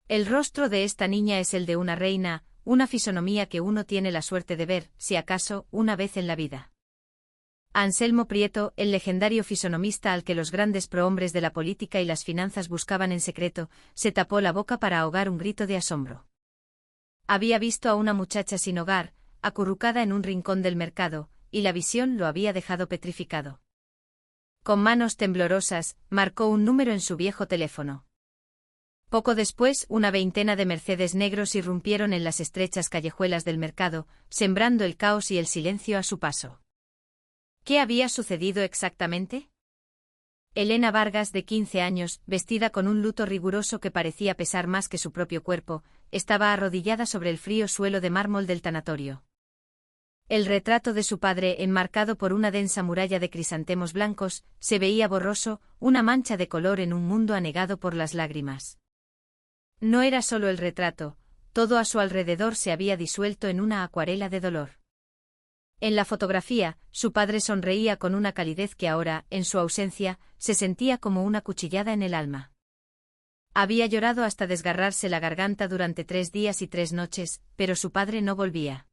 El rostro de esta niña es el de una reina, una fisonomía que uno tiene la suerte de ver, si acaso, una vez en la vida. Anselmo Prieto, el legendario fisonomista al que los grandes prohombres de la política y las finanzas buscaban en secreto, se tapó la boca para ahogar un grito de asombro. Había visto a una muchacha sin hogar, acurrucada en un rincón del mercado, y la visión lo había dejado petrificado. Con manos temblorosas, marcó un número en su viejo teléfono. Poco después, una veintena de Mercedes negros irrumpieron en las estrechas callejuelas del mercado, sembrando el caos y el silencio a su paso. ¿Qué había sucedido exactamente? Elena Vargas, de 15 años, vestida con un luto riguroso que parecía pesar más que su propio cuerpo, estaba arrodillada sobre el frío suelo de mármol del tanatorio. El retrato de su padre, enmarcado por una densa muralla de crisantemos blancos, se veía borroso, una mancha de color en un mundo anegado por las lágrimas. No era solo el retrato, todo a su alrededor se había disuelto en una acuarela de dolor. En la fotografía, su padre sonreía con una calidez que ahora, en su ausencia, se sentía como una cuchillada en el alma. Había llorado hasta desgarrarse la garganta durante 3 días y 3 noches, pero su padre no volvía.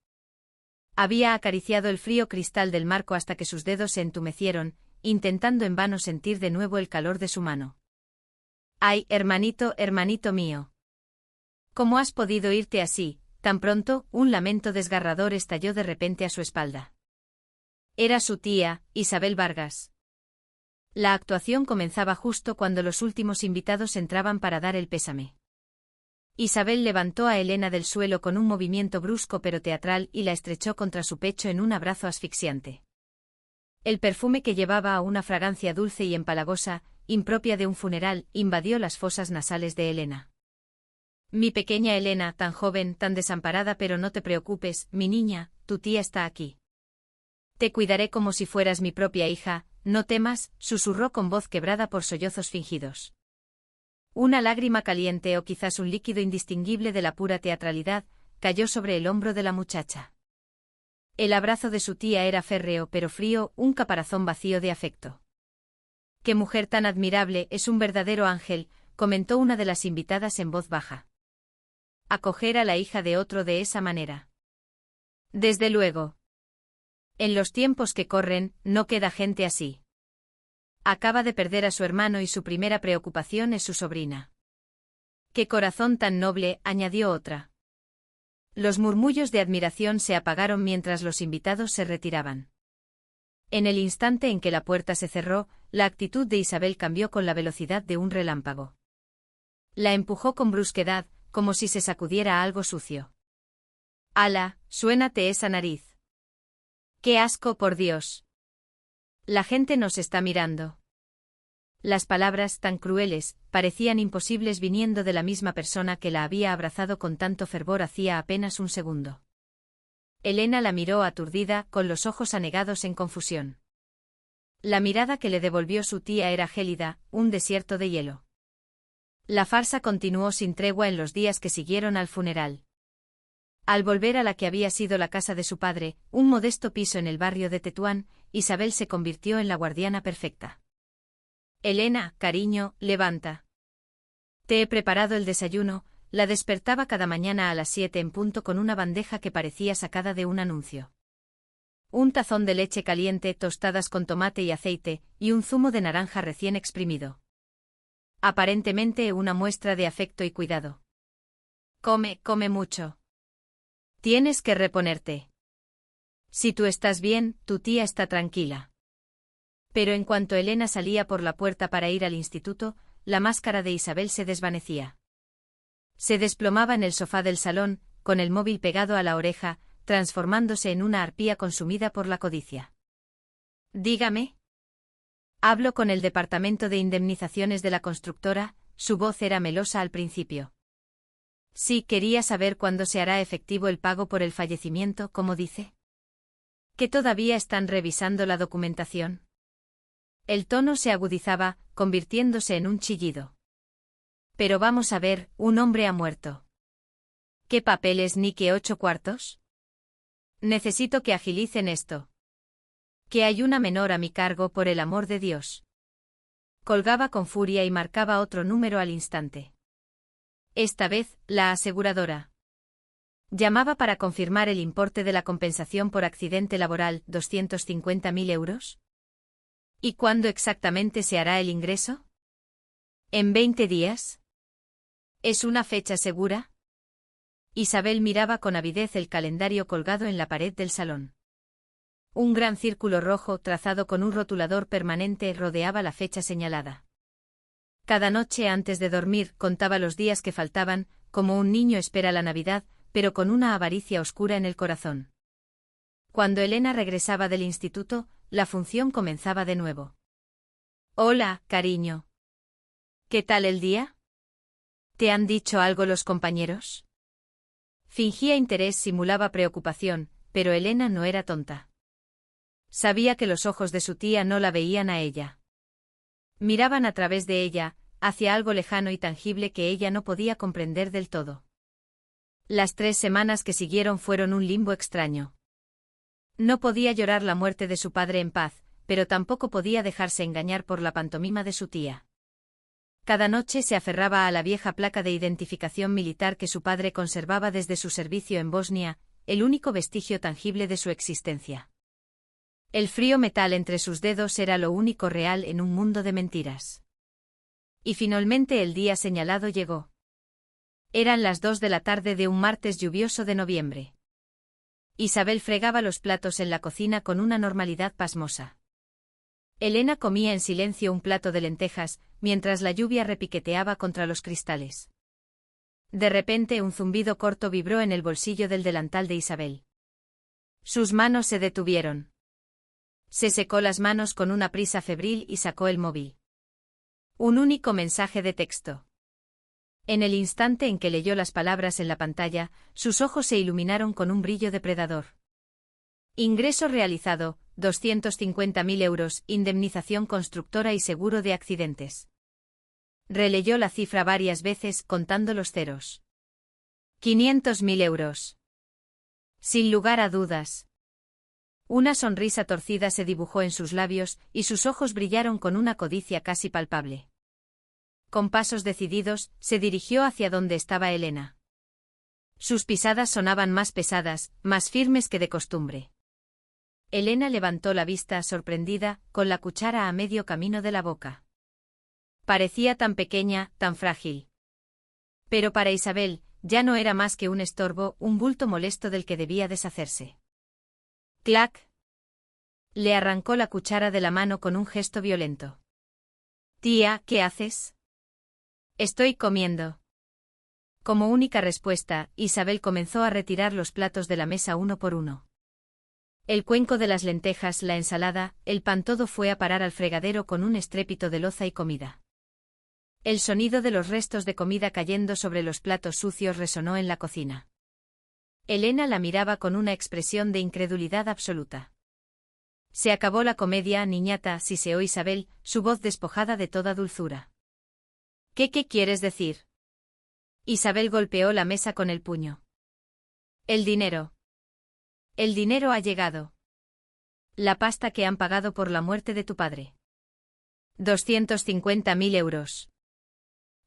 Había acariciado el frío cristal del marco hasta que sus dedos se entumecieron, intentando en vano sentir de nuevo el calor de su mano. ¡Ay, hermanito, hermanito mío! ¿Cómo has podido irte así? Tan pronto, un lamento desgarrador estalló de repente a su espalda. Era su tía, Isabel Vargas. La actuación comenzaba justo cuando los últimos invitados entraban para dar el pésame. Isabel levantó a Elena del suelo con un movimiento brusco pero teatral y la estrechó contra su pecho en un abrazo asfixiante. El perfume que llevaba una fragancia dulce y empalagosa, impropia de un funeral, invadió las fosas nasales de Elena. Mi pequeña Elena, tan joven, tan desamparada, pero no te preocupes, mi niña, tu tía está aquí. Te cuidaré como si fueras mi propia hija, no temas, susurró con voz quebrada por sollozos fingidos. Una lágrima caliente o quizás un líquido indistinguible de la pura teatralidad, cayó sobre el hombro de la muchacha. El abrazo de su tía era férreo pero frío, un caparazón vacío de afecto. «Qué mujer tan admirable, es un verdadero ángel», comentó una de las invitadas en voz baja. Acoger a la hija de otro de esa manera. Desde luego. En los tiempos que corren, no queda gente así. Acaba de perder a su hermano y su primera preocupación es su sobrina. Qué corazón tan noble, añadió otra. Los murmullos de admiración se apagaron mientras los invitados se retiraban. En el instante en que la puerta se cerró, la actitud de Isabel cambió con la velocidad de un relámpago. La empujó con brusquedad, como si se sacudiera algo sucio. «Ala, suénate esa nariz». «¡Qué asco, por Dios! La gente nos está mirando». Las palabras, tan crueles, parecían imposibles viniendo de la misma persona que la había abrazado con tanto fervor hacía apenas un segundo. Elena la miró aturdida, con los ojos anegados en confusión. La mirada que le devolvió su tía era gélida, un desierto de hielo. La farsa continuó sin tregua en los días que siguieron al funeral. Al volver a la que había sido la casa de su padre, un modesto piso en el barrio de Tetuán, Isabel se convirtió en la guardiana perfecta. «Elena, cariño, levanta. Te he preparado el desayuno», la despertaba cada mañana a las 7 en punto con una bandeja que parecía sacada de un anuncio. Un tazón de leche caliente, tostadas con tomate y aceite, y un zumo de naranja recién exprimido. Aparentemente una muestra de afecto y cuidado. «Come, come mucho. Tienes que reponerte. Si tú estás bien, tu tía está tranquila». Pero en cuanto Elena salía por la puerta para ir al instituto, la máscara de Isabel se desvanecía. Se desplomaba en el sofá del salón, con el móvil pegado a la oreja, transformándose en una arpía consumida por la codicia. «Dígame». «Hablo con el departamento de indemnizaciones de la constructora», su voz era melosa al principio. «Sí, quería saber cuándo se hará efectivo el pago por el fallecimiento, ¿cómo dice? ¿Que todavía están revisando la documentación?». El tono se agudizaba, convirtiéndose en un chillido. «Pero vamos a ver, un hombre ha muerto. ¿Qué papeles ni qué 8 cuartos? Necesito que agilicen esto. Que hay una menor a mi cargo, por el amor de Dios». Colgaba con furia y marcaba otro número al instante. Esta vez, la aseguradora llamaba para confirmar el importe de la compensación por accidente laboral, 250.000 euros. ¿Y cuándo exactamente se hará el ingreso? ¿En 20 días? ¿Es una fecha segura? Isabel miraba con avidez el calendario colgado en la pared del salón. Un gran círculo rojo trazado con un rotulador permanente rodeaba la fecha señalada. Cada noche antes de dormir contaba los días que faltaban, como un niño espera la Navidad, pero con una avaricia oscura en el corazón. Cuando Elena regresaba del instituto, la función comenzaba de nuevo. Hola, cariño. ¿Qué tal el día? ¿Te han dicho algo los compañeros? Fingía interés, simulaba preocupación, pero Elena no era tonta. Sabía que los ojos de su tía no la veían a ella. Miraban a través de ella, hacia algo lejano y tangible que ella no podía comprender del todo. Las 3 semanas que siguieron fueron un limbo extraño. No podía llorar la muerte de su padre en paz, pero tampoco podía dejarse engañar por la pantomima de su tía. Cada noche se aferraba a la vieja placa de identificación militar que su padre conservaba desde su servicio en Bosnia, el único vestigio tangible de su existencia. El frío metal entre sus dedos era lo único real en un mundo de mentiras. Y finalmente el día señalado llegó. Eran las 2 de la tarde de un martes lluvioso de noviembre. Isabel fregaba los platos en la cocina con una normalidad pasmosa. Elena comía en silencio un plato de lentejas, mientras la lluvia repiqueteaba contra los cristales. De repente un zumbido corto vibró en el bolsillo del delantal de Isabel. Sus manos se detuvieron. Se secó las manos con una prisa febril y sacó el móvil. Un único mensaje de texto. En el instante en que leyó las palabras en la pantalla, sus ojos se iluminaron con un brillo depredador. Ingreso realizado, 250.000 euros, indemnización constructora y seguro de accidentes. Releyó la cifra varias veces, contando los ceros. 500.000 euros. Sin lugar a dudas. Una sonrisa torcida se dibujó en sus labios, y sus ojos brillaron con una codicia casi palpable. Con pasos decididos, se dirigió hacia donde estaba Elena. Sus pisadas sonaban más pesadas, más firmes que de costumbre. Elena levantó la vista sorprendida, con la cuchara a medio camino de la boca. Parecía tan pequeña, tan frágil. Pero para Isabel, ya no era más que un estorbo, un bulto molesto del que debía deshacerse. ¡Clac! Le arrancó la cuchara de la mano con un gesto violento. Tía, ¿qué haces? Estoy comiendo. Como única respuesta, Isabel comenzó a retirar los platos de la mesa uno por uno. El cuenco de las lentejas, la ensalada, el pan, todo fue a parar al fregadero con un estrépito de loza y comida. El sonido de los restos de comida cayendo sobre los platos sucios resonó en la cocina. Elena la miraba con una expresión de incredulidad absoluta. Se acabó la comedia, niñata, siseó Isabel, su voz despojada de toda dulzura. ¿Qué quieres decir? Isabel golpeó la mesa con el puño. El dinero. El dinero ha llegado. La pasta que han pagado por la muerte de tu padre. 250.000 euros.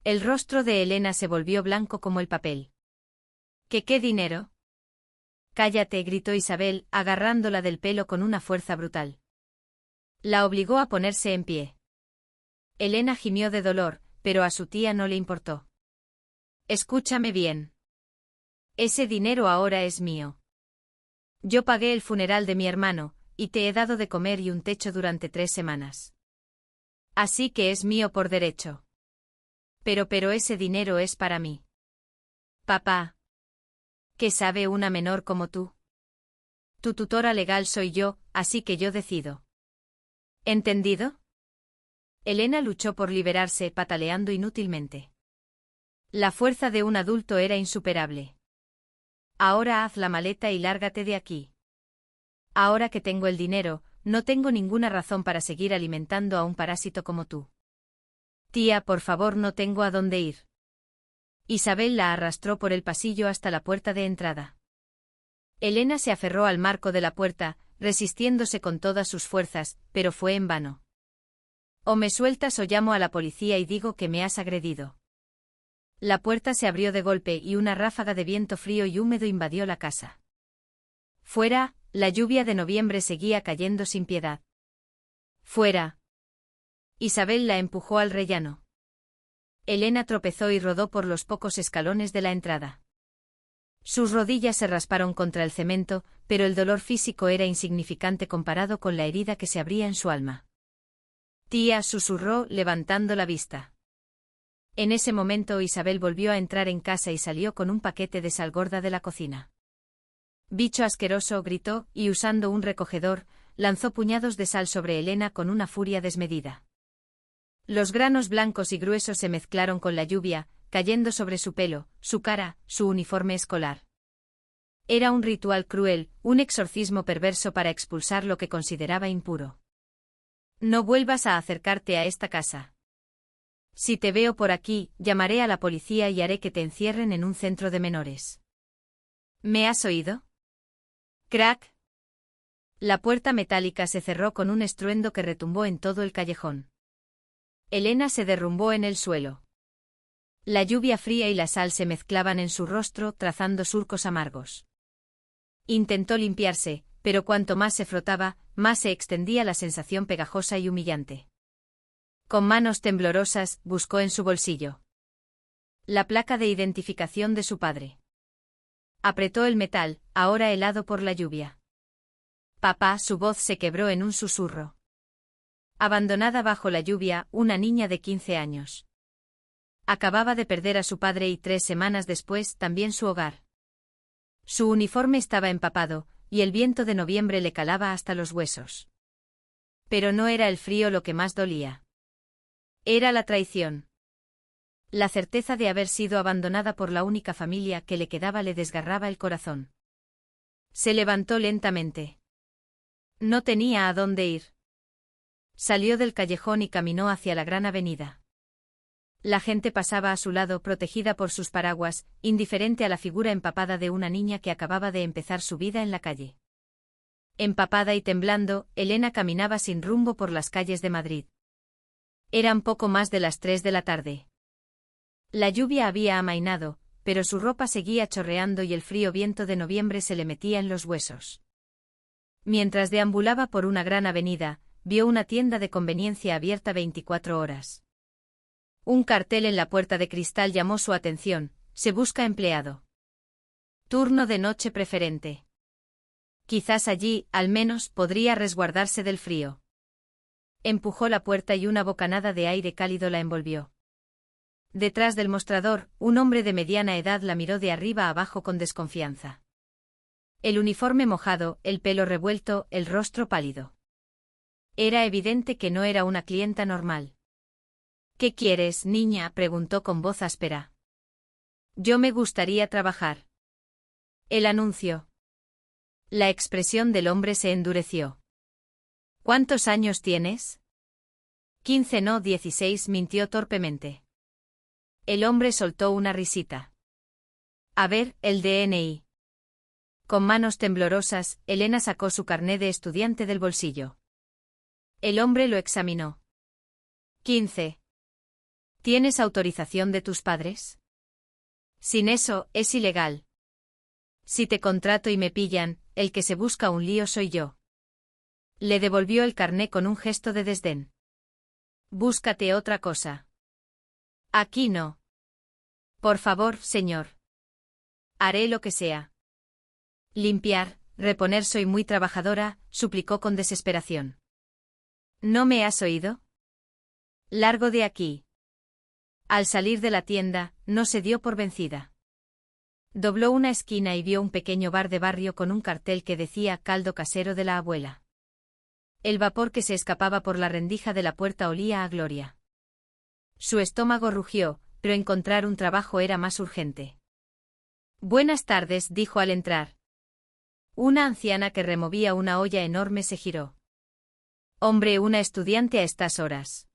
El rostro de Elena se volvió blanco como el papel. ¿Qué dinero? Cállate, gritó Isabel, agarrándola del pelo con una fuerza brutal. La obligó a ponerse en pie. Elena gimió de dolor, pero a su tía no le importó. Escúchame bien. Ese dinero ahora es mío. Yo pagué el funeral de mi hermano, y te he dado de comer y un techo durante 3 semanas. Así que es mío por derecho. Pero ese dinero es para mí. Papá. ¿Qué sabe una menor como tú? Tu tutora legal soy yo, así que yo decido. ¿Entendido? Elena luchó por liberarse, pataleando inútilmente. La fuerza de un adulto era insuperable. Ahora haz la maleta y lárgate de aquí. Ahora que tengo el dinero, no tengo ninguna razón para seguir alimentando a un parásito como tú. Tía, por favor, no tengo a dónde ir. Isabel la arrastró por el pasillo hasta la puerta de entrada. Elena se aferró al marco de la puerta, resistiéndose con todas sus fuerzas, pero fue en vano. O me sueltas o llamo a la policía y digo que me has agredido. La puerta se abrió de golpe y una ráfaga de viento frío y húmedo invadió la casa. Fuera, la lluvia de noviembre seguía cayendo sin piedad. Fuera. Isabel la empujó al rellano. Elena tropezó y rodó por los pocos escalones de la entrada. Sus rodillas se rasparon contra el cemento, pero el dolor físico era insignificante comparado con la herida que se abría en su alma. Tía, susurró, levantando la vista. En ese momento Isabel volvió a entrar en casa y salió con un paquete de sal gorda de la cocina. Bicho asqueroso, gritó, y usando un recogedor, lanzó puñados de sal sobre Elena con una furia desmedida. Los granos blancos y gruesos se mezclaron con la lluvia, cayendo sobre su pelo, su cara, su uniforme escolar. Era un ritual cruel, un exorcismo perverso para expulsar lo que consideraba impuro. No vuelvas a acercarte a esta casa. Si te veo por aquí, llamaré a la policía y haré que te encierren en un centro de menores. ¿Me has oído? Crack. La puerta metálica se cerró con un estruendo que retumbó en todo el callejón. Elena se derrumbó en el suelo. La lluvia fría y la sal se mezclaban en su rostro, trazando surcos amargos. Intentó limpiarse, pero cuanto más se frotaba, más se extendía la sensación pegajosa y humillante. Con manos temblorosas, buscó en su bolsillo la placa de identificación de su padre. Apretó el metal, ahora helado por la lluvia. Papá, su voz se quebró en un susurro. Abandonada bajo la lluvia, una niña de 15 años. Acababa de perder a su padre y 3 semanas después también su hogar. Su uniforme estaba empapado, y el viento de noviembre le calaba hasta los huesos. Pero no era el frío lo que más dolía. Era la traición. La certeza de haber sido abandonada por la única familia que le quedaba le desgarraba el corazón. Se levantó lentamente. No tenía a dónde ir. Salió del callejón y caminó hacia la gran avenida. La gente pasaba a su lado protegida por sus paraguas, indiferente a la figura empapada de una niña que acababa de empezar su vida en la calle. Empapada y temblando, Elena caminaba sin rumbo por las calles de Madrid. Eran poco más de las 3 de la tarde. La lluvia había amainado, pero su ropa seguía chorreando y el frío viento de noviembre se le metía en los huesos. Mientras deambulaba por una gran avenida, vio una tienda de conveniencia abierta 24 horas. Un cartel en la puerta de cristal llamó su atención: se busca empleado. Turno de noche preferente. Quizás allí, al menos, podría resguardarse del frío. Empujó la puerta y una bocanada de aire cálido la envolvió. Detrás del mostrador, un hombre de mediana edad la miró de arriba a abajo con desconfianza. El uniforme mojado, el pelo revuelto, el rostro pálido. Era evidente que no era una clienta normal. ¿Qué quieres, niña?, preguntó con voz áspera. Yo me gustaría trabajar. El anuncio. La expresión del hombre se endureció. ¿Cuántos años tienes? 15, no 16, mintió torpemente. El hombre soltó una risita. A ver, el DNI. Con manos temblorosas, Elena sacó su carné de estudiante del bolsillo. El hombre lo examinó. 15. ¿Tienes autorización de tus padres? Sin eso, es ilegal. Si te contrato y me pillan, el que se busca un lío soy yo. Le devolvió el carné con un gesto de desdén. Búscate otra cosa. Aquí no. Por favor, señor. Haré lo que sea. Limpiar, reponer, soy muy trabajadora, suplicó con desesperación. ¿No me has oído? Largo de aquí. Al salir de la tienda, no se dio por vencida. Dobló una esquina y vio un pequeño bar de barrio con un cartel que decía caldo casero de la abuela. El vapor que se escapaba por la rendija de la puerta olía a gloria. Su estómago rugió, pero encontrar un trabajo era más urgente. Buenas tardes, dijo al entrar. Una anciana que removía una olla enorme se giró. Hombre, una estudiante a estas horas.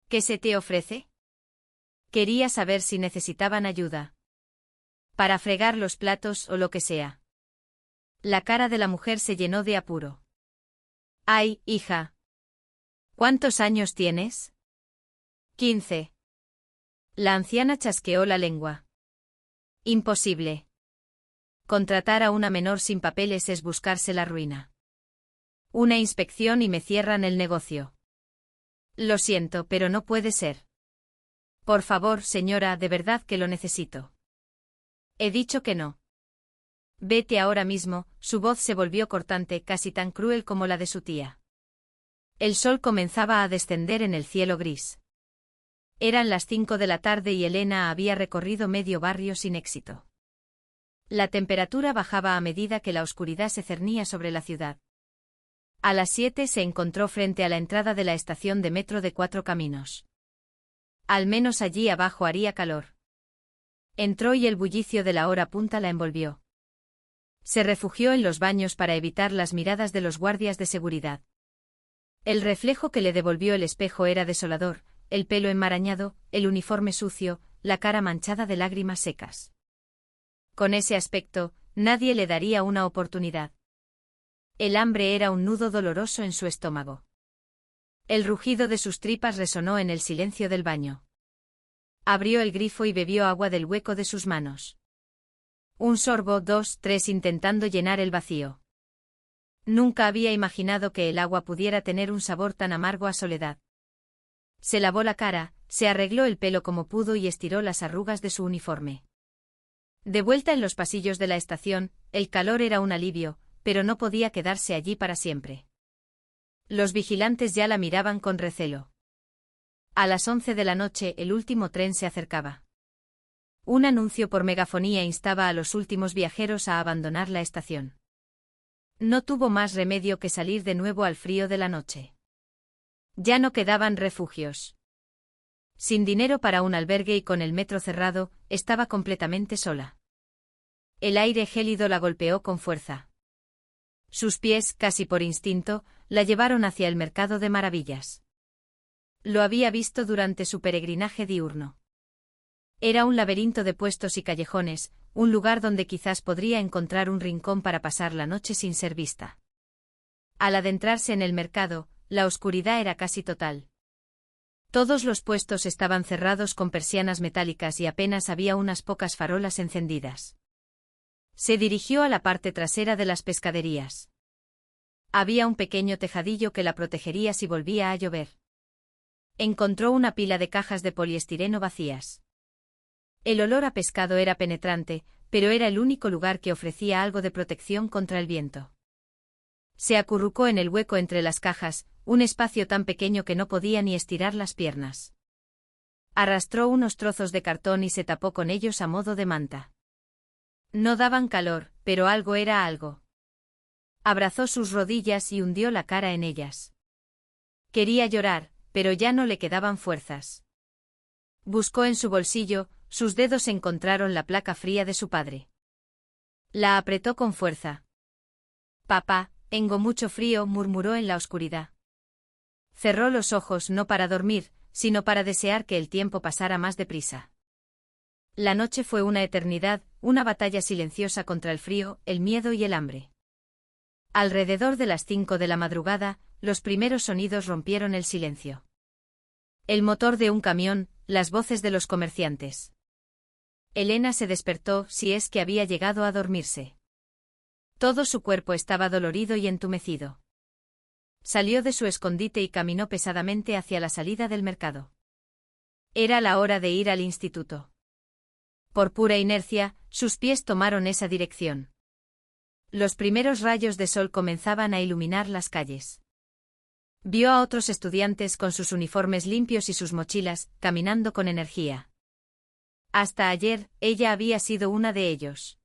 ¿Qué se te ofrece? Quería saber si necesitaban ayuda. Para fregar los platos o lo que sea. La cara de la mujer se llenó de apuro. Ay, hija. ¿Cuántos años tienes? 15. La anciana chasqueó la lengua. Imposible. Contratar a una menor sin papeles es buscarse la ruina. Una inspección y me cierran el negocio. Lo siento, pero no puede ser. Por favor, señora, de verdad que lo necesito. He dicho que no. Vete ahora mismo. Su voz se volvió cortante, casi tan cruel como la de su tía. El sol comenzaba a descender en el cielo gris. Eran las 5 de la tarde y Elena había recorrido medio barrio sin éxito. La temperatura bajaba a medida que la oscuridad se cernía sobre la ciudad. A las 7 se encontró frente a la entrada de la estación de metro de Cuatro Caminos. Al menos allí abajo haría calor. Entró y el bullicio de la hora punta la envolvió. Se refugió en los baños para evitar las miradas de los guardias de seguridad. El reflejo que le devolvió el espejo era desolador, el pelo enmarañado, el uniforme sucio, la cara manchada de lágrimas secas. Con ese aspecto, nadie le daría una oportunidad. El hambre era un nudo doloroso en su estómago. El rugido de sus tripas resonó en el silencio del baño. Abrió el grifo y bebió agua del hueco de sus manos. Un sorbo, 2, 3 intentando llenar el vacío. Nunca había imaginado que el agua pudiera tener un sabor tan amargo a soledad. Se lavó la cara, se arregló el pelo como pudo y estiró las arrugas de su uniforme. De vuelta en los pasillos de la estación, el calor era un alivio, pero no podía quedarse allí para siempre. Los vigilantes ya la miraban con recelo. A las 11 de la noche el último tren se acercaba. Un anuncio por megafonía instaba a los últimos viajeros a abandonar la estación. No tuvo más remedio que salir de nuevo al frío de la noche. Ya no quedaban refugios. Sin dinero para un albergue y con el metro cerrado, estaba completamente sola. El aire gélido la golpeó con fuerza. Sus pies, casi por instinto, la llevaron hacia el mercado de maravillas. Lo había visto durante su peregrinaje diurno. Era un laberinto de puestos y callejones, un lugar donde quizás podría encontrar un rincón para pasar la noche sin ser vista. Al adentrarse en el mercado, la oscuridad era casi total. Todos los puestos estaban cerrados con persianas metálicas y apenas había unas pocas farolas encendidas. Se dirigió a la parte trasera de las pescaderías. Había un pequeño tejadillo que la protegería si volvía a llover. Encontró una pila de cajas de poliestireno vacías. El olor a pescado era penetrante, pero era el único lugar que ofrecía algo de protección contra el viento. Se acurrucó en el hueco entre las cajas, un espacio tan pequeño que no podía ni estirar las piernas. Arrastró unos trozos de cartón y se tapó con ellos a modo de manta. No daban calor, pero algo era algo. Abrazó sus rodillas y hundió la cara en ellas. Quería llorar, pero ya no le quedaban fuerzas. Buscó en su bolsillo, sus dedos encontraron la placa fría de su padre. La apretó con fuerza. «Papá, tengo mucho frío», murmuró en la oscuridad. Cerró los ojos no para dormir, sino para desear que el tiempo pasara más deprisa. La noche fue una eternidad, una batalla silenciosa contra el frío, el miedo y el hambre. Alrededor de las 5 de la madrugada, los primeros sonidos rompieron el silencio. El motor de un camión, las voces de los comerciantes. Elena se despertó, si es que había llegado a dormirse. Todo su cuerpo estaba dolorido y entumecido. Salió de su escondite y caminó pesadamente hacia la salida del mercado. Era la hora de ir al instituto. Por pura inercia, sus pies tomaron esa dirección. Los primeros rayos de sol comenzaban a iluminar las calles. Vio a otros estudiantes con sus uniformes limpios y sus mochilas, caminando con energía. Hasta ayer, ella había sido una de ellos.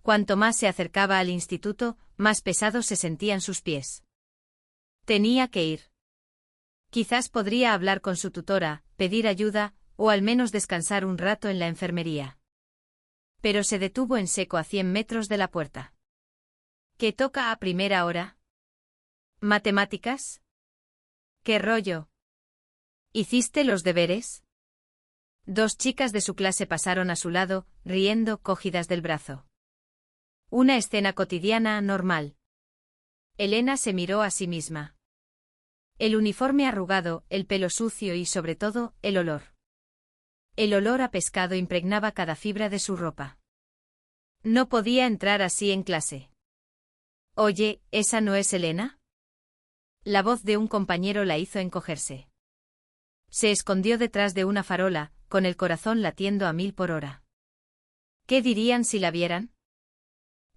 Cuanto más se acercaba al instituto, más pesados se sentían sus pies. Tenía que ir. Quizás podría hablar con su tutora, pedir ayuda, o al menos descansar un rato en la enfermería. Pero se detuvo en seco a 100 metros de la puerta. ¿Qué toca a primera hora? ¿Matemáticas? ¿Qué rollo? ¿Hiciste los deberes? 2 chicas de su clase pasaron a su lado, riendo, cogidas del brazo. Una escena cotidiana, normal. Elena se miró a sí misma. El uniforme arrugado, el pelo sucio y, sobre todo, el olor. El olor a pescado impregnaba cada fibra de su ropa. No podía entrar así en clase. Oye, ¿esa no es Elena? La voz de un compañero la hizo encogerse. Se escondió detrás de una farola, con el corazón latiendo a 1000 por hora. ¿Qué dirían si la vieran?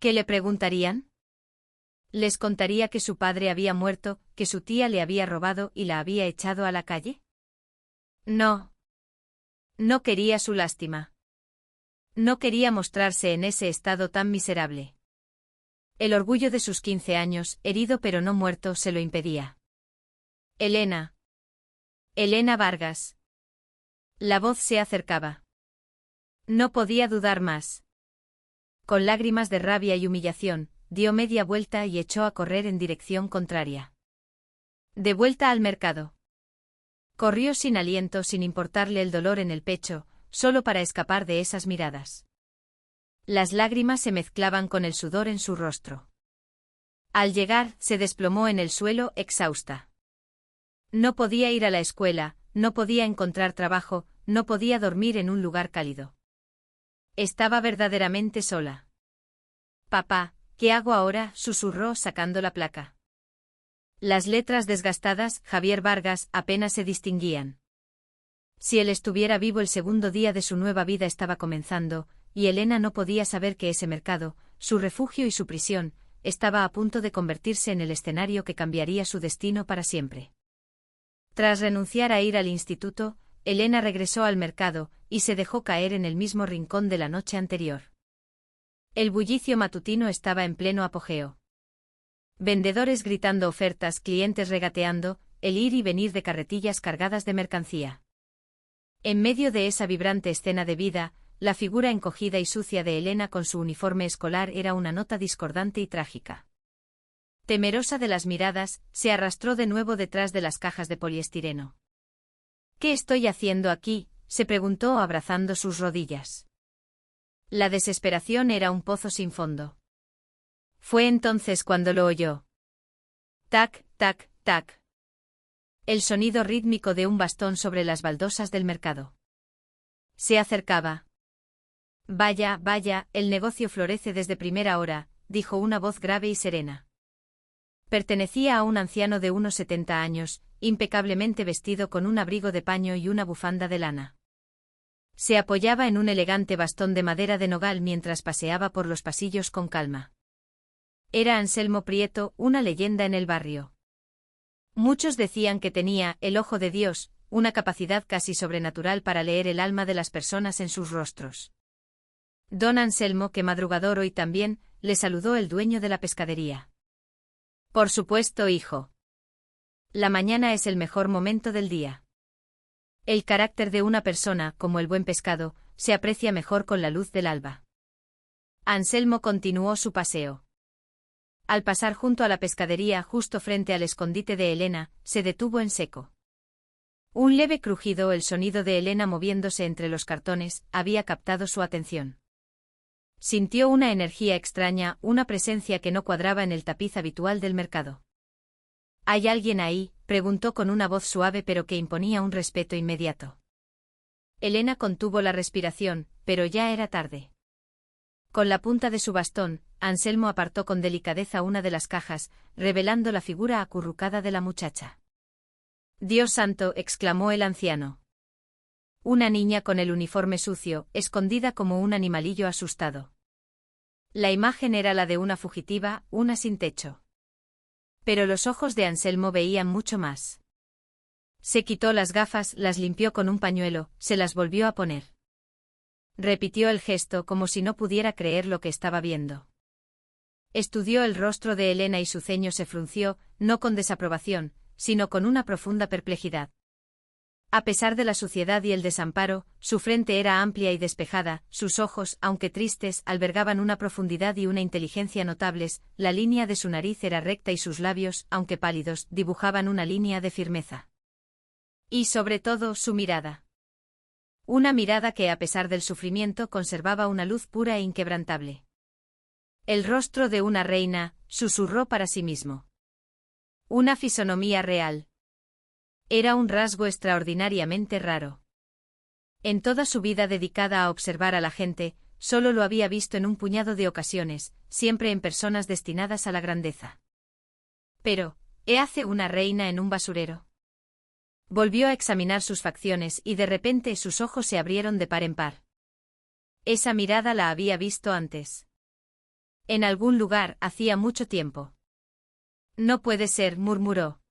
¿Qué le preguntarían? ¿Les contaría que su padre había muerto, que su tía le había robado y la había echado a la calle? No. No quería su lástima. No quería mostrarse en ese estado tan miserable. El orgullo de sus 15 años, herido pero no muerto, se lo impedía. Elena. Elena Vargas. La voz se acercaba. No podía dudar más. Con lágrimas de rabia y humillación, dio media vuelta y echó a correr en dirección contraria. De vuelta al mercado. Corrió sin aliento, sin importarle el dolor en el pecho, solo para escapar de esas miradas. Las lágrimas se mezclaban con el sudor en su rostro. Al llegar, se desplomó en el suelo, exhausta. No podía ir a la escuela, no podía encontrar trabajo, no podía dormir en un lugar cálido. Estaba verdaderamente sola. Papá, ¿qué hago ahora?, susurró sacando la placa. Las letras desgastadas, Javier Vargas, apenas se distinguían. Si él estuviera vivo, el segundo día de su nueva vida estaba comenzando, y Elena no podía saber que ese mercado, su refugio y su prisión, estaba a punto de convertirse en el escenario que cambiaría su destino para siempre. Tras renunciar a ir al instituto, Elena regresó al mercado, y se dejó caer en el mismo rincón de la noche anterior. El bullicio matutino estaba en pleno apogeo. Vendedores gritando ofertas, clientes regateando, el ir y venir de carretillas cargadas de mercancía. En medio de esa vibrante escena de vida, la figura encogida y sucia de Elena con su uniforme escolar era una nota discordante y trágica. Temerosa de las miradas, se arrastró de nuevo detrás de las cajas de poliestireno. ¿Qué estoy haciendo aquí?, se preguntó abrazando sus rodillas. La desesperación era un pozo sin fondo. Fue entonces cuando lo oyó. Tac, tac, tac. El sonido rítmico de un bastón sobre las baldosas del mercado. Se acercaba. Vaya, vaya, el negocio florece desde primera hora, dijo una voz grave y serena. Pertenecía a un anciano de unos 70 años, impecablemente vestido con un abrigo de paño y una bufanda de lana. Se apoyaba en un elegante bastón de madera de nogal mientras paseaba por los pasillos con calma. Era Anselmo Prieto, una leyenda en el barrio. Muchos decían que tenía el ojo de Dios, una capacidad casi sobrenatural para leer el alma de las personas en sus rostros. Don Anselmo, que madrugador hoy también, le saludó el dueño de la pescadería. Por supuesto, hijo. La mañana es el mejor momento del día. El carácter de una persona, como el buen pescado, se aprecia mejor con la luz del alba. Anselmo continuó su paseo. Al pasar junto a la pescadería, justo frente al escondite de Elena, se detuvo en seco. Un leve crujido, el sonido de Elena moviéndose entre los cartones, había captado su atención. Sintió una energía extraña, una presencia que no cuadraba en el tapiz habitual del mercado. ¿Hay alguien ahí?, preguntó con una voz suave pero que imponía un respeto inmediato. Elena contuvo la respiración, pero ya era tarde. Con la punta de su bastón, Anselmo apartó con delicadeza una de las cajas, revelando la figura acurrucada de la muchacha. «Dios santo», exclamó el anciano. Una niña con el uniforme sucio, escondida como un animalillo asustado. La imagen era la de una fugitiva, una sin techo. Pero los ojos de Anselmo veían mucho más. Se quitó las gafas, las limpió con un pañuelo, se las volvió a poner. Repitió el gesto como si no pudiera creer lo que estaba viendo. Estudió el rostro de Elena y su ceño se frunció, no con desaprobación, sino con una profunda perplejidad. A pesar de la suciedad y el desamparo, su frente era amplia y despejada, sus ojos, aunque tristes, albergaban una profundidad y una inteligencia notables, la línea de su nariz era recta y sus labios, aunque pálidos, dibujaban una línea de firmeza. Y sobre todo, su mirada. Una mirada que, a pesar del sufrimiento, conservaba una luz pura e inquebrantable. El rostro de una reina, susurró para sí mismo. Una fisonomía real. Era un rasgo extraordinariamente raro. En toda su vida dedicada a observar a la gente, solo lo había visto en un puñado de ocasiones, siempre en personas destinadas a la grandeza. Pero, ¿qué hace una reina en un basurero? Volvió a examinar sus facciones y de repente sus ojos se abrieron de par en par. Esa mirada la había visto antes. En algún lugar hacía mucho tiempo. No puede ser, murmuró.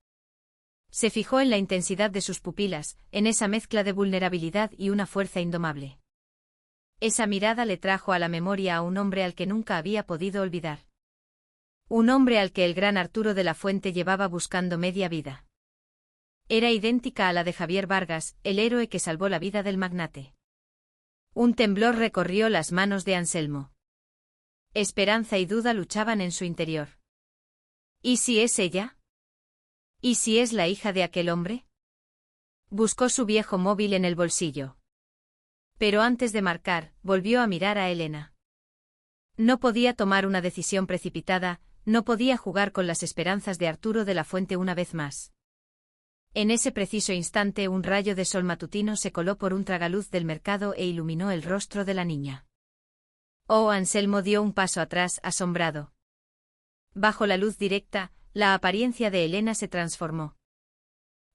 Se fijó en la intensidad de sus pupilas, en esa mezcla de vulnerabilidad y una fuerza indomable. Esa mirada le trajo a la memoria a un hombre al que nunca había podido olvidar. Un hombre al que el gran Arturo de la Fuente llevaba buscando media vida. Era idéntica a la de Javier Vargas, el héroe que salvó la vida del magnate. Un temblor recorrió las manos de Anselmo. Esperanza y duda luchaban en su interior. ¿Y si es ella? ¿Y si es la hija de aquel hombre? Buscó su viejo móvil en el bolsillo. Pero antes de marcar, volvió a mirar a Elena. No podía tomar una decisión precipitada, no podía jugar con las esperanzas de Arturo de la Fuente una vez más. En ese preciso instante un rayo de sol matutino se coló por un tragaluz del mercado e iluminó el rostro de la niña. Oh, Anselmo dio un paso atrás, asombrado. Bajo la luz directa, la apariencia de Elena se transformó.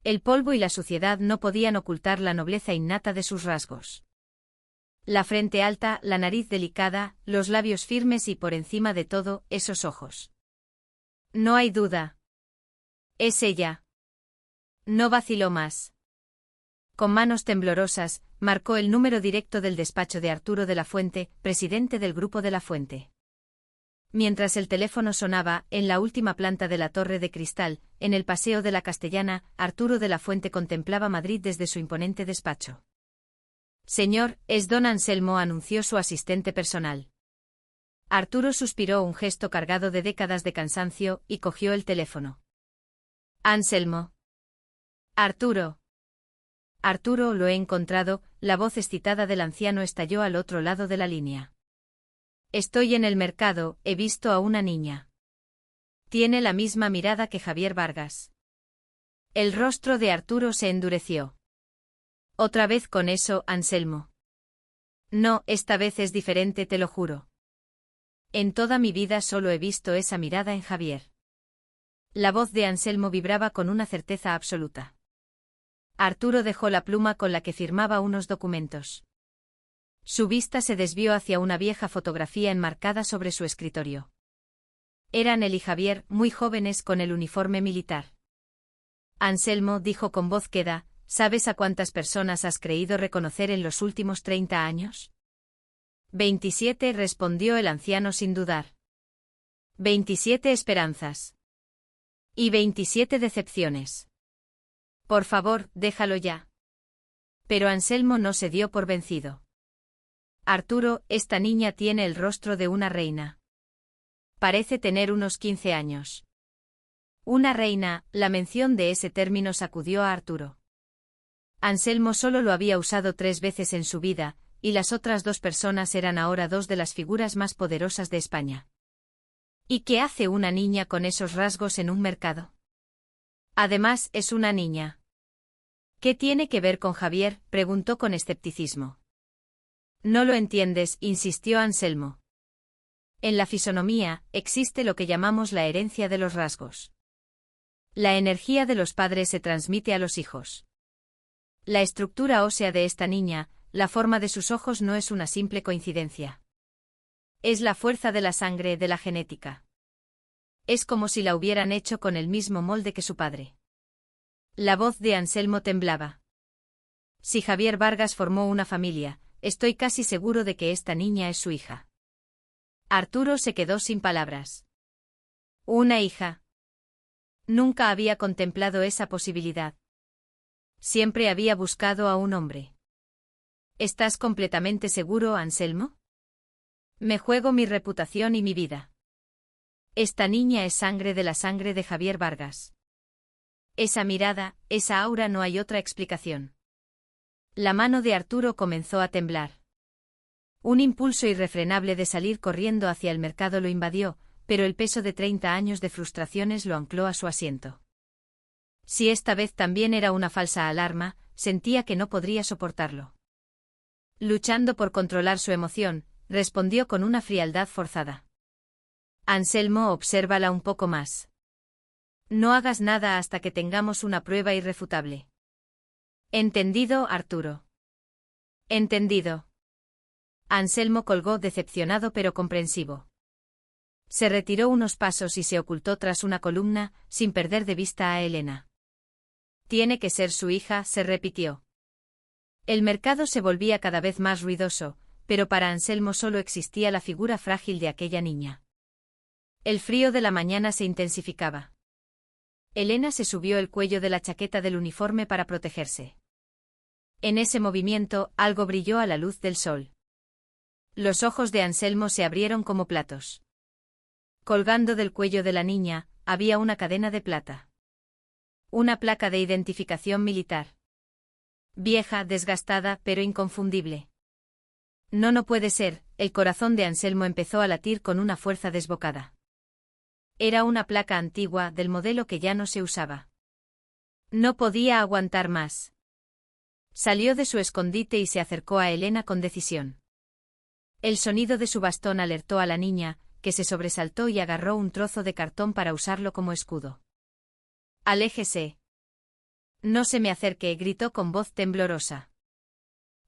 El polvo y la suciedad no podían ocultar la nobleza innata de sus rasgos. La frente alta, la nariz delicada, los labios firmes y por encima de todo, esos ojos. No hay duda. Es ella. No vaciló más. Con manos temblorosas, marcó el número directo del despacho de Arturo de la Fuente, presidente del Grupo de la Fuente. Mientras el teléfono sonaba, en la última planta de la Torre de Cristal, en el Paseo de la Castellana, Arturo de la Fuente contemplaba Madrid desde su imponente despacho. Señor, es don Anselmo, anunció su asistente personal. Arturo suspiró, un gesto cargado de décadas de cansancio, y cogió el teléfono. Anselmo. Arturo. Arturo, lo he encontrado, la voz excitada del anciano estalló al otro lado de la línea. Estoy en el mercado, he visto a una niña. Tiene la misma mirada que Javier Vargas. El rostro de Arturo se endureció. Otra vez con eso, Anselmo. No, esta vez es diferente, te lo juro. En toda mi vida solo he visto esa mirada en Javier. La voz de Anselmo vibraba con una certeza absoluta. Arturo dejó la pluma con la que firmaba unos documentos. Su vista se desvió hacia una vieja fotografía enmarcada sobre su escritorio. Eran él y Javier, muy jóvenes con el uniforme militar. Anselmo dijo con voz queda, ¿sabes a cuántas personas has creído reconocer en los últimos 30 años? 27, respondió el anciano sin dudar. 27 esperanzas. Y 27 decepciones. Por favor, déjalo ya. Pero Anselmo no se dio por vencido. Arturo, esta niña tiene el rostro de una reina. Parece tener unos 15 años. Una reina, la mención de ese término sacudió a Arturo. Anselmo solo lo había usado 3 veces en su vida, y las otras 2 personas eran ahora 2 de las figuras más poderosas de España. ¿Y qué hace una niña con esos rasgos en un mercado? Además, es una niña. ¿Qué tiene que ver con Javier?, preguntó con escepticismo. No lo entiendes, insistió Anselmo. En la fisonomía, existe lo que llamamos la herencia de los rasgos. La energía de los padres se transmite a los hijos. La estructura ósea de esta niña, la forma de sus ojos no es una simple coincidencia. Es la fuerza de la sangre, de la genética. Es como si la hubieran hecho con el mismo molde que su padre. La voz de Anselmo temblaba. Si Javier Vargas formó una familia, estoy casi seguro de que esta niña es su hija. Arturo se quedó sin palabras. ¿Una hija? Nunca había contemplado esa posibilidad. Siempre había buscado a un hombre. ¿Estás completamente seguro, Anselmo? Me juego mi reputación y mi vida. Esta niña es sangre de la sangre de Javier Vargas. Esa mirada, esa aura, no hay otra explicación. La mano de Arturo comenzó a temblar. Un impulso irrefrenable de salir corriendo hacia el mercado lo invadió, pero el peso de 30 años de frustraciones lo ancló a su asiento. Si esta vez también era una falsa alarma, sentía que no podría soportarlo. Luchando por controlar su emoción, respondió con una frialdad forzada. Anselmo, obsérvala un poco más. No hagas nada hasta que tengamos una prueba irrefutable. ¿Entendido, Arturo? Entendido. Anselmo colgó decepcionado pero comprensivo. Se retiró unos pasos y se ocultó tras una columna, sin perder de vista a Elena. Tiene que ser su hija, se repitió. El mercado se volvía cada vez más ruidoso, pero para Anselmo solo existía la figura frágil de aquella niña. El frío de la mañana se intensificaba. Elena se subió el cuello de la chaqueta del uniforme para protegerse. En ese movimiento, algo brilló a la luz del sol. Los ojos de Anselmo se abrieron como platos. Colgando del cuello de la niña, había una cadena de plata. Una placa de identificación militar. Vieja, desgastada, pero inconfundible. No puede ser, el corazón de Anselmo empezó a latir con una fuerza desbocada. Era una placa antigua, del modelo que ya no se usaba. No podía aguantar más. Salió de su escondite y se acercó a Elena con decisión. El sonido de su bastón alertó a la niña, que se sobresaltó y agarró un trozo de cartón para usarlo como escudo. «Aléjese. No se me acerque», gritó con voz temblorosa.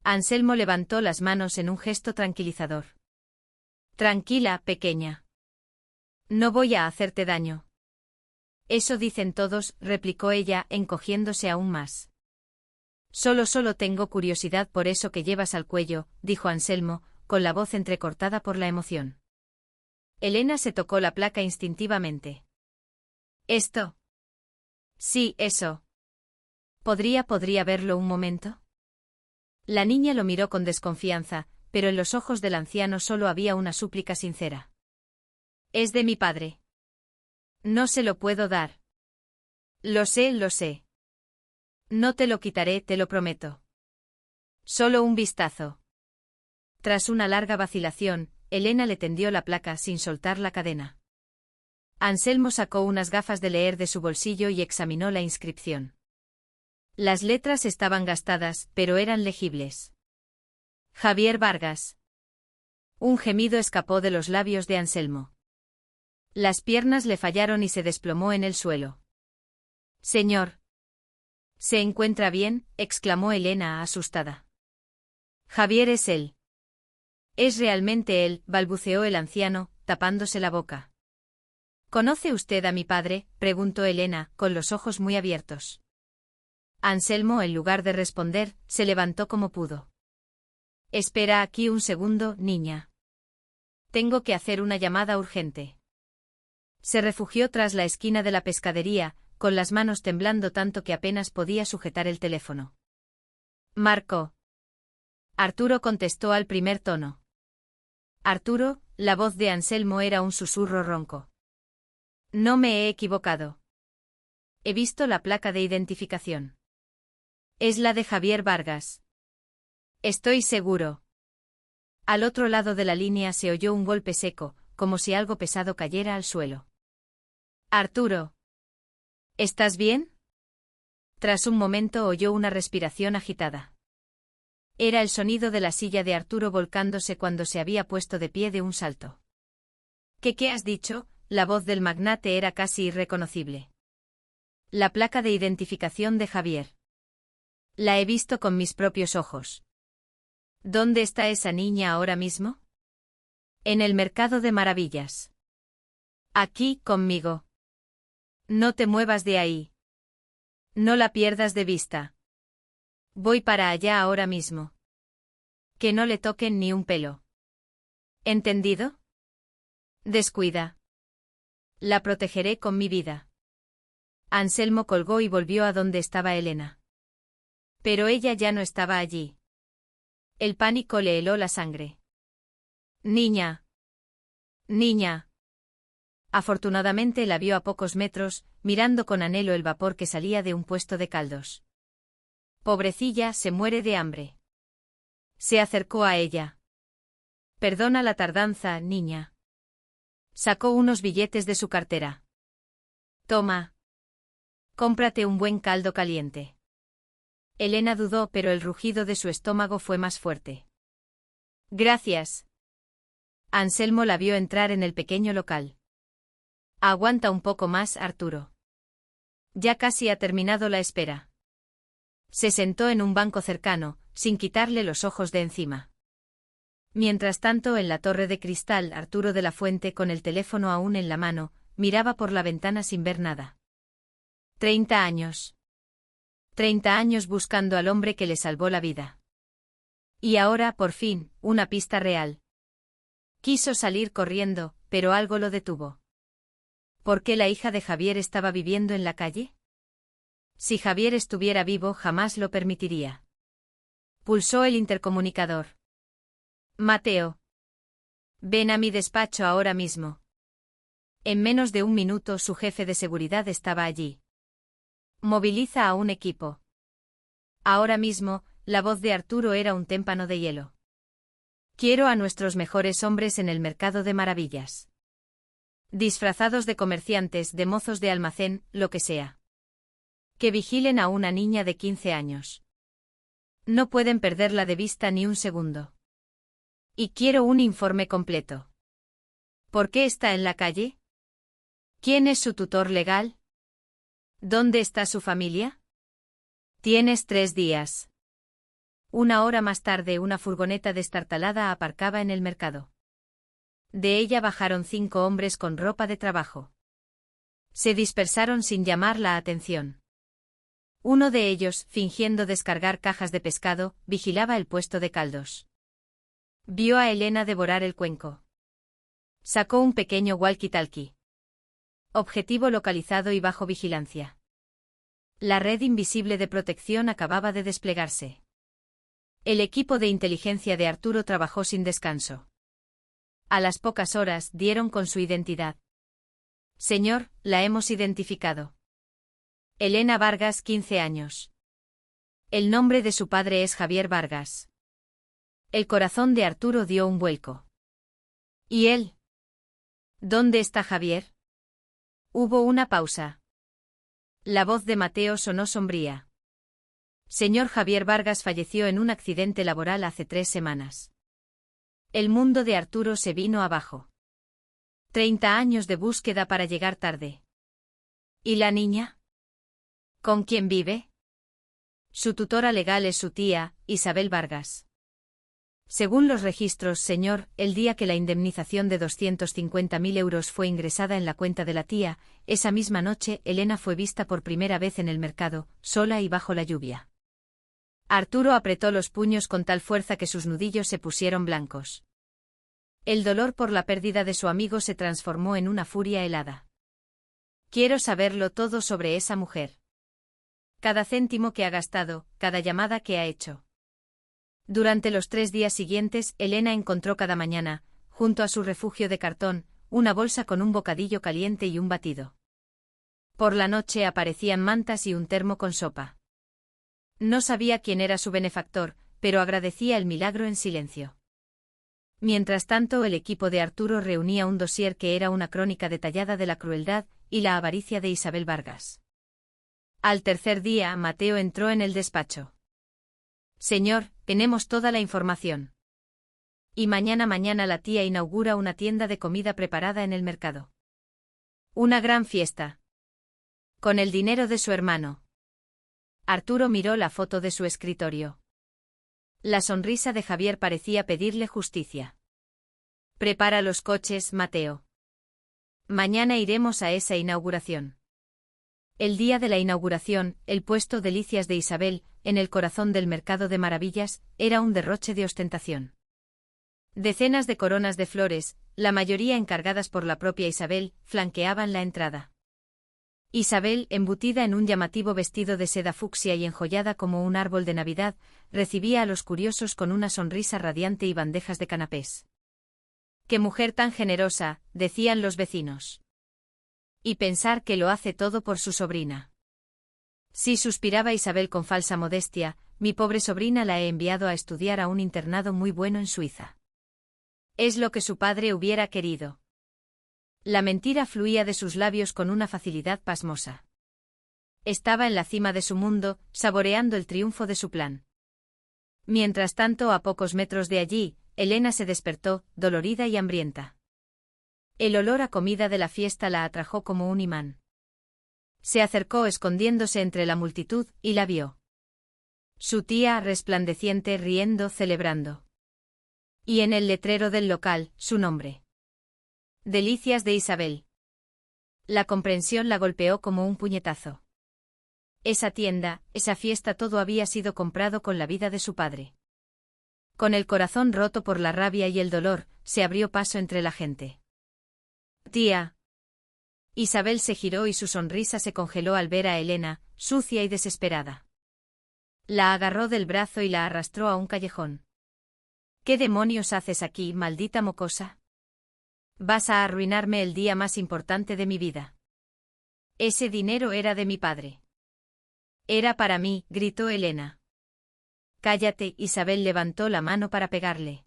Anselmo levantó las manos en un gesto tranquilizador. «Tranquila, pequeña. No voy a hacerte daño». «Eso dicen todos», replicó ella, encogiéndose aún más. Solo tengo curiosidad por eso que llevas al cuello», dijo Anselmo, con la voz entrecortada por la emoción. Elena se tocó la placa instintivamente. «¿Esto?» «Sí, eso. ¿Podría verlo un momento?» La niña lo miró con desconfianza, pero en los ojos del anciano solo había una súplica sincera. «Es de mi padre. No se lo puedo dar». Lo sé. No te lo quitaré, te lo prometo. Solo un vistazo». Tras una larga vacilación, Elena le tendió la placa sin soltar la cadena. Anselmo sacó unas gafas de leer de su bolsillo y examinó la inscripción. Las letras estaban gastadas, pero eran legibles. Javier Vargas. Un gemido escapó de los labios de Anselmo. Las piernas le fallaron y se desplomó en el suelo. «Señor». «¿Se encuentra bien?», exclamó Elena asustada. «Javier es él». «Es realmente él», balbuceó el anciano, tapándose la boca. «¿Conoce usted a mi padre?», preguntó Elena, con los ojos muy abiertos. Anselmo, en lugar de responder, se levantó como pudo. «Espera aquí un segundo, niña. Tengo que hacer una llamada urgente». Se refugió tras la esquina de la pescadería, con las manos temblando tanto que apenas podía sujetar el teléfono. «Marco». Arturo contestó al primer tono. «Arturo», la voz de Anselmo era un susurro ronco. «No me he equivocado. He visto la placa de identificación. Es la de Javier Vargas. Estoy seguro». Al otro lado de la línea se oyó un golpe seco, como si algo pesado cayera al suelo. «Arturo. ¿Estás bien?». Tras un momento oyó una respiración agitada. Era el sonido de la silla de Arturo volcándose cuando se había puesto de pie de un salto. ¿Qué has dicho?», la voz del magnate era casi irreconocible. «La placa de identificación de Javier. La he visto con mis propios ojos». «¿Dónde está esa niña ahora mismo?». «En el Mercado de Maravillas. Aquí, conmigo. No te muevas de ahí. No la pierdas de vista. Voy para allá ahora mismo. Que no le toquen ni un pelo. ¿Entendido?». «Descuida. La protegeré con mi vida». Anselmo colgó y volvió a donde estaba Elena. Pero ella ya no estaba allí. El pánico le heló la sangre. «Niña. Niña». Afortunadamente la vio a pocos metros, mirando con anhelo el vapor que salía de un puesto de caldos. «Pobrecilla, se muere de hambre». Se acercó a ella. «Perdona la tardanza, niña». Sacó unos billetes de su cartera. «Toma. Cómprate un buen caldo caliente». Elena dudó, pero el rugido de su estómago fue más fuerte. Gracias. Anselmo la vio entrar en el pequeño local. Aguanta un poco más, Arturo. Ya casi ha terminado la espera. Se sentó en un banco cercano, sin quitarle los ojos de encima. Mientras tanto, en la torre de cristal, Arturo de la Fuente, con el teléfono aún en la mano, miraba por la ventana sin ver nada. 30 años. 30 años buscando al hombre que le salvó la vida. Y ahora, por fin, una pista real. Quiso salir corriendo, pero algo lo detuvo. ¿Por qué la hija de Javier estaba viviendo en la calle? Si Javier estuviera vivo, jamás lo permitiría. Pulsó el intercomunicador. Mateo. Ven a mi despacho ahora mismo. En menos de un minuto su jefe de seguridad estaba allí. Moviliza a un equipo. Ahora mismo, la voz de Arturo era un témpano de hielo. Quiero a nuestros mejores hombres en el mercado de maravillas. Disfrazados de comerciantes, de mozos de almacén, lo que sea. Que vigilen a una niña de 15 años. No pueden perderla de vista ni un segundo. Y quiero un informe completo. ¿Por qué está en la calle? ¿Quién es su tutor legal? ¿Dónde está su familia? Tienes 3 días. 1 hora más tarde, una furgoneta destartalada aparcaba en el mercado. De ella bajaron 5 hombres con ropa de trabajo. Se dispersaron sin llamar la atención. Uno de ellos, fingiendo descargar cajas de pescado, vigilaba el puesto de caldos. Vio a Elena devorar el cuenco. Sacó un pequeño walkie-talkie. Objetivo localizado y bajo vigilancia. La red invisible de protección acababa de desplegarse. El equipo de inteligencia de Arturo trabajó sin descanso. A las pocas horas dieron con su identidad. Señor, la hemos identificado. Elena Vargas, 15 años. El nombre de su padre es Javier Vargas. El corazón de Arturo dio un vuelco. ¿Y él? ¿Dónde está Javier? Hubo una pausa. La voz de Mateo sonó sombría. Señor Javier Vargas falleció en un accidente laboral hace 3 semanas. El mundo de Arturo se vino abajo. 30 años de búsqueda para llegar tarde. ¿Y la niña? ¿Con quién vive? Su tutora legal es su tía, Isabel Vargas. Según los registros, señor, el día que la indemnización de 250.000 euros fue ingresada en la cuenta de la tía, esa misma noche Elena fue vista por primera vez en el mercado, sola y bajo la lluvia. Arturo apretó los puños con tal fuerza que sus nudillos se pusieron blancos. El dolor por la pérdida de su amigo se transformó en una furia helada. Quiero saberlo todo sobre esa mujer. Cada céntimo que ha gastado, cada llamada que ha hecho. Durante los 3 días siguientes, Elena encontró cada mañana, junto a su refugio de cartón, una bolsa con un bocadillo caliente y un batido. Por la noche aparecían mantas y un termo con sopa. No sabía quién era su benefactor, pero agradecía el milagro en silencio. Mientras tanto, el equipo de Arturo reunía un dossier que era una crónica detallada de la crueldad y la avaricia de Isabel Vargas. Al tercer día, Mateo entró en el despacho. Señor, tenemos toda la información. Y mañana la tía inaugura una tienda de comida preparada en el mercado. Una gran fiesta. Con el dinero de su hermano. Arturo miró la foto de su escritorio. La sonrisa de Javier parecía pedirle justicia. Prepara los coches, Mateo. Mañana iremos a esa inauguración. El día de la inauguración, el puesto Delicias de Isabel, en el corazón del mercado de maravillas, era un derroche de ostentación. Decenas de coronas de flores, la mayoría encargadas por la propia Isabel, flanqueaban la entrada. Isabel, embutida en un llamativo vestido de seda fucsia y enjollada como un árbol de Navidad, recibía a los curiosos con una sonrisa radiante y bandejas de canapés. ¡Qué mujer tan generosa!, decían los vecinos. Y pensar que lo hace todo por su sobrina. Sí, suspiraba Isabel con falsa modestia, mi pobre sobrina la he enviado a estudiar a un internado muy bueno en Suiza. Es lo que su padre hubiera querido. La mentira fluía de sus labios con una facilidad pasmosa. Estaba en la cima de su mundo, saboreando el triunfo de su plan. Mientras tanto, a pocos metros de allí, Elena se despertó, dolorida y hambrienta. El olor a comida de la fiesta la atrajo como un imán. Se acercó escondiéndose entre la multitud y la vio. Su tía, resplandeciente, riendo, celebrando. Y en el letrero del local, su nombre. Delicias de Isabel. La comprensión la golpeó como un puñetazo. Esa tienda, esa fiesta, todo había sido comprado con la vida de su padre. Con el corazón roto por la rabia y el dolor, se abrió paso entre la gente. Tía. Isabel se giró y su sonrisa se congeló al ver a Elena, sucia y desesperada. La agarró del brazo y la arrastró a un callejón. ¿Qué demonios haces aquí, maldita mocosa? Vas a arruinarme el día más importante de mi vida. Ese dinero era de mi padre. Era para mí, gritó Elena. Cállate, Isabel levantó la mano para pegarle.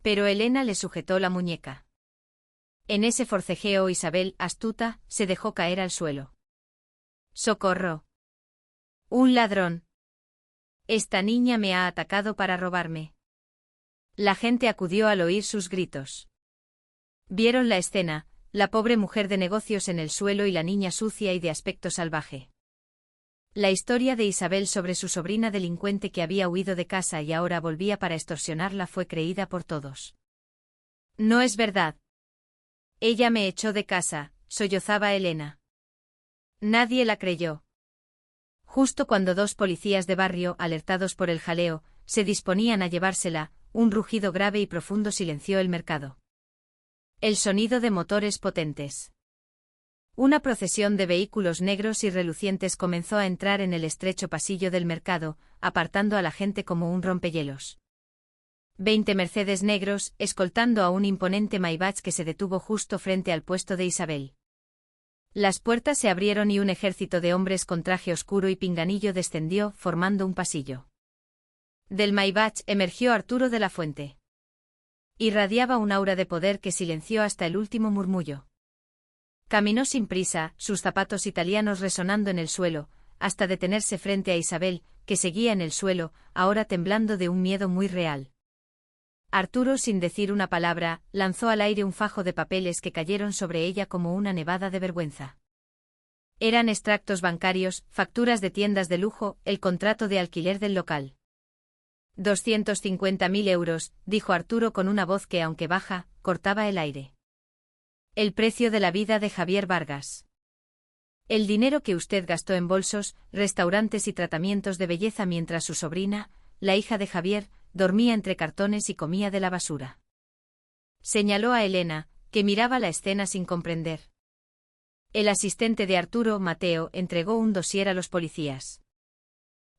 Pero Elena le sujetó la muñeca. En ese forcejeo Isabel, astuta, se dejó caer al suelo. ¡Socorro! ¡Un ladrón! Esta niña me ha atacado para robarme. La gente acudió al oír sus gritos. Vieron la escena, la pobre mujer de negocios en el suelo y la niña sucia y de aspecto salvaje. La historia de Isabel sobre su sobrina delincuente que había huido de casa y ahora volvía para extorsionarla fue creída por todos. No es verdad. Ella me echó de casa, sollozaba Elena. Nadie la creyó. Justo cuando dos policías de barrio, alertados por el jaleo, se disponían a llevársela, un rugido grave y profundo silenció el mercado. El sonido de motores potentes. Una procesión de vehículos negros y relucientes comenzó a entrar en el estrecho pasillo del mercado, apartando a la gente como un rompehielos. 20 Mercedes negros, escoltando a un imponente Maybach que se detuvo justo frente al puesto de Isabel. Las puertas se abrieron y un ejército de hombres con traje oscuro y pinganillo descendió, formando un pasillo. Del Maybach emergió Arturo de la Fuente. Irradiaba un aura de poder que silenció hasta el último murmullo. Caminó sin prisa, sus zapatos italianos resonando en el suelo, hasta detenerse frente a Isabel, que seguía en el suelo, ahora temblando de un miedo muy real. Arturo, sin decir una palabra, lanzó al aire un fajo de papeles que cayeron sobre ella como una nevada de vergüenza. Eran extractos bancarios, facturas de tiendas de lujo, el contrato de alquiler del local. 250.000 euros, dijo Arturo con una voz que, aunque baja, cortaba el aire. El precio de la vida de Javier Vargas. El dinero que usted gastó en bolsos, restaurantes y tratamientos de belleza mientras su sobrina, la hija de Javier, dormía entre cartones y comía de la basura. Señaló a Elena, que miraba la escena sin comprender. El asistente de Arturo, Mateo, entregó un dossier a los policías.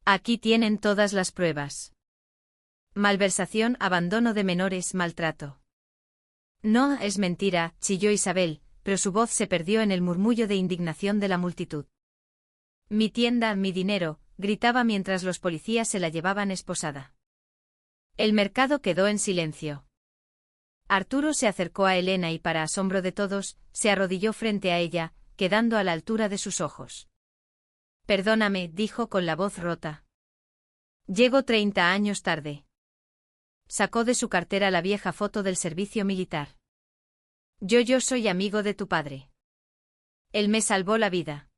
Aquí tienen todas las pruebas. Malversación, abandono de menores, maltrato. No, es mentira, chilló Isabel, pero su voz se perdió en el murmullo de indignación de la multitud. Mi tienda, mi dinero, gritaba mientras los policías se la llevaban esposada. El mercado quedó en silencio. Arturo se acercó a Elena y, para asombro de todos, se arrodilló frente a ella, quedando a la altura de sus ojos. Perdóname, dijo con la voz rota. Llego 30 años tarde. Sacó de su cartera la vieja foto del servicio militar. Yo soy amigo de tu padre. Él me salvó la vida.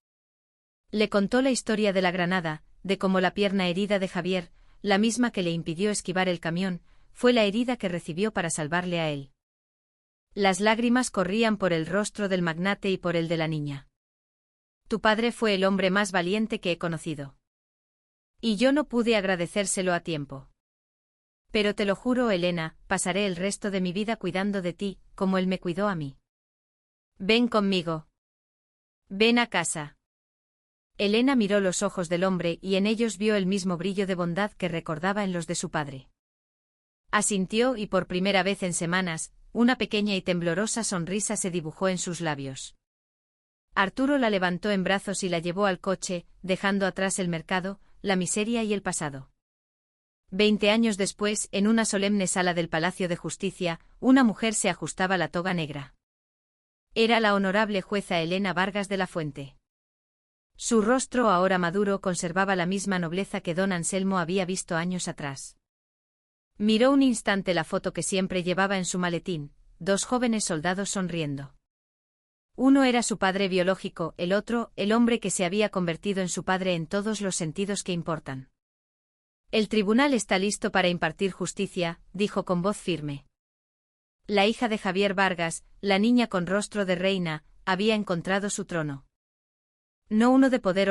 Le contó la historia de la granada, de cómo la pierna herida de Javier, la misma que le impidió esquivar el camión, fue la herida que recibió para salvarle a él. Las lágrimas corrían por el rostro del magnate y por el de la niña. Tu padre fue el hombre más valiente que he conocido. Y yo no pude agradecérselo a tiempo. Pero te lo juro, Elena, pasaré el resto de mi vida cuidando de ti, como él me cuidó a mí. Ven conmigo. Ven a casa. Elena miró los ojos del hombre y en ellos vio el mismo brillo de bondad que recordaba en los de su padre. Asintió y por primera vez en semanas, una pequeña y temblorosa sonrisa se dibujó en sus labios. Arturo la levantó en brazos y la llevó al coche, dejando atrás el mercado, la miseria y el pasado. 20 años después, en una solemne sala del Palacio de Justicia, una mujer se ajustaba la toga negra. Era la honorable jueza Elena Vargas de la Fuente. Su rostro, ahora maduro, conservaba la misma nobleza que don Anselmo había visto años atrás. Miró un instante la foto que siempre llevaba en su maletín, 2 jóvenes soldados sonriendo. Uno era su padre biológico, el otro, el hombre que se había convertido en su padre en todos los sentidos que importan. El tribunal está listo para impartir justicia, dijo con voz firme. La hija de Javier Vargas, la niña con rostro de reina, había encontrado su trono. No uno de poder